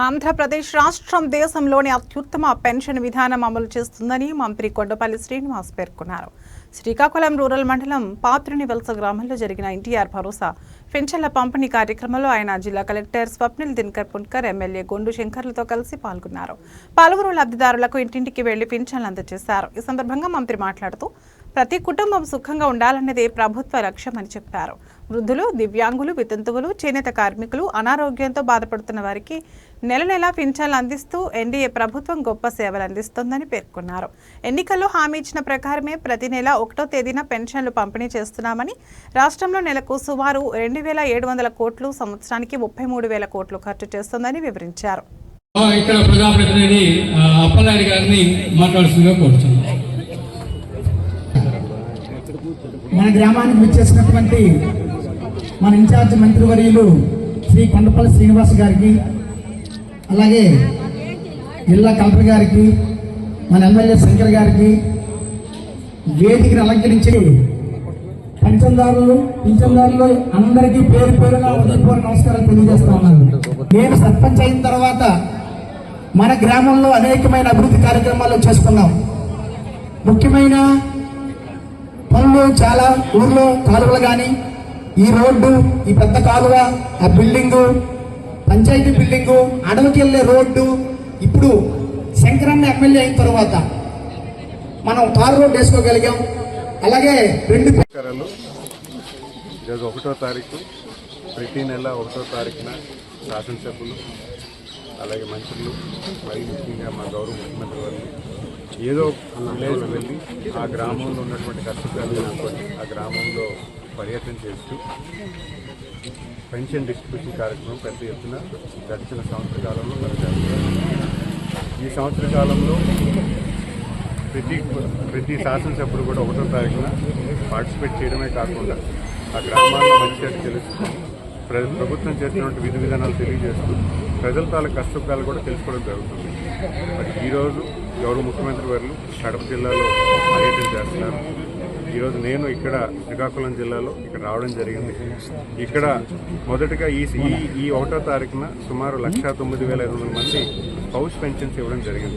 ఆంధ్రప్రదేశ్ రాష్ట్రం దేశంలోని అత్యుత్తమ పెన్షన్ విధానం అమలు చేస్తుందని మంత్రి కొండపల్లి శ్రీనివాస్ పేర్కొన్నారు. శ్రీకాకుళం రూరల్ మండలం పాత్రునివలస గ్రామంలో జరిగిన ఎన్టీఆర్ భరోసా పెన్షన్ల పంపిణీ కార్యక్రమంలో ఆయన జిల్లా కలెక్టర్ స్వప్నిల్ దినకర్ పున్కర్, ఎమ్మెల్యే గొండు శంకర్లతో కలిసి పాల్గొన్నారు. పలువురు లబ్ధిదారులకు ఇంటింటికి వెళ్లి పెన్షన్లు అందజేశారు. ఈ సందర్భంగా మంత్రి మాట్లాడుతూ ప్రతి కుటుంబం సుఖంగా ఉండాలన్నదే ప్రభుత్వ లక్ష్యమని చెప్పారు. వృద్ధులు, దివ్యాంగులు, వితంతువులు, చేనేత కార్మికులు, అనారోగ్యంతో బాధపడుతున్న వారికి నెల నెలా పింఛన్లు అందిస్తూ ఎన్డీఏ ప్రభుత్వం గొప్ప సేవలు అందిస్తోందని పేర్కొన్నారు. ఎన్నికల్లో హామీ ఇచ్చిన ప్రకారమే ప్రతి నెల 1వ తేదీన పెన్షన్లు పంపిణీ చేస్తున్నామని, రాష్ట్రంలో నెలకు సుమారు 2,700 కోట్లు, సంవత్సరానికి 33,000 కోట్లు ఖర్చు చేస్తోందని వివరించారు. ఇక్కడ ప్రజాప్రతినిధి అప్పలనాయుడు గారిని మాట్లాడుతుందిగా కోరుతున్నాను. మన గ్రామానికి విచ్చేసినటువంటి మన ఇన్ఛార్జ్ మంత్రివర్యులు శ్రీ కొండపల్లి శ్రీనివాస్ గారికి, అలాగే జిల్లా కలెక్టర్ గారికి, మన ఎమ్మెల్యే శంకర్ గారికి, వేదికను అలంకరించి పింఛన్దారులు అందరికీ పేరు పేరుగా ఉదయపూర్వ నమస్కారాలు తెలియజేస్తా ఉన్నాను. నేను సర్పంచ్ అయిన తర్వాత మన గ్రామంలో అనేకమైన అభివృద్ధి కార్యక్రమాలు చేసుకున్నాం. ముఖ్యమైన పనులు చాలా ఊర్లో కాలువలు కానీ, ఈ రోడ్డు, ఈ పెద్ద కాలువ, ఆ బిల్డింగు, పంచాయతీ బిల్డింగు, అడవికి వెళ్ళే రోడ్డు, ఇప్పుడు శంకరన్న ఎమ్మెల్యే అయిన తర్వాత మనం తారు రోడ్డు వేసుకోగలిగాం. అలాగే 2 ఈరోజు 1వ తారీఖు, ప్రతి నెల 1వ తారీఖున శాసనసభ్యులు, అలాగే మంత్రులు, మరి ముఖ్యంగా మా గౌరవ ముఖ్యమంత్రి వారు ఏదో విలేజ్ వెళ్ళి ఆ గ్రామంలో ఉన్నటువంటి కష్టకాలు అనుకొని ఆ గ్రామంలో పర్యటన చేస్తూ పెన్షన్ డిస్ట్రిబ్యూషన్ కార్యక్రమం పెద్ద ఎత్తున గడిచిన సంవత్సర కాలంలో కొనసాగుతుంది. ఈ సంవత్సర కాలంలో ప్రతి శాసనసభ్యుడు కూడా 1వ తారీఖున పార్టిసిపేట్ చేయడమే కాకుండా ఆ గ్రామాల్లో మంచిగా తెలుస్తూ ప్రభుత్వం చేసినటువంటి విధి విధానాలు తెలియజేస్తూ ప్రజల తాలూకు కష్టకాలు కూడా తెలుసుకోవడం జరుగుతుంది. మరి ఈరోజు గౌరవ ముఖ్యమంత్రి వారు కడప జిల్లాలో పర్యటన చేస్తున్నారు. ఈరోజు నేను ఇక్కడ శ్రీకాకుళం జిల్లాలో ఇక్కడ రావడం జరిగింది. ఇక్కడ మొదటగా ఈ 1వ తారీఖున సుమారు 1,09,500 మంది హౌస్ పెన్షన్స్ ఇవ్వడం జరిగింది.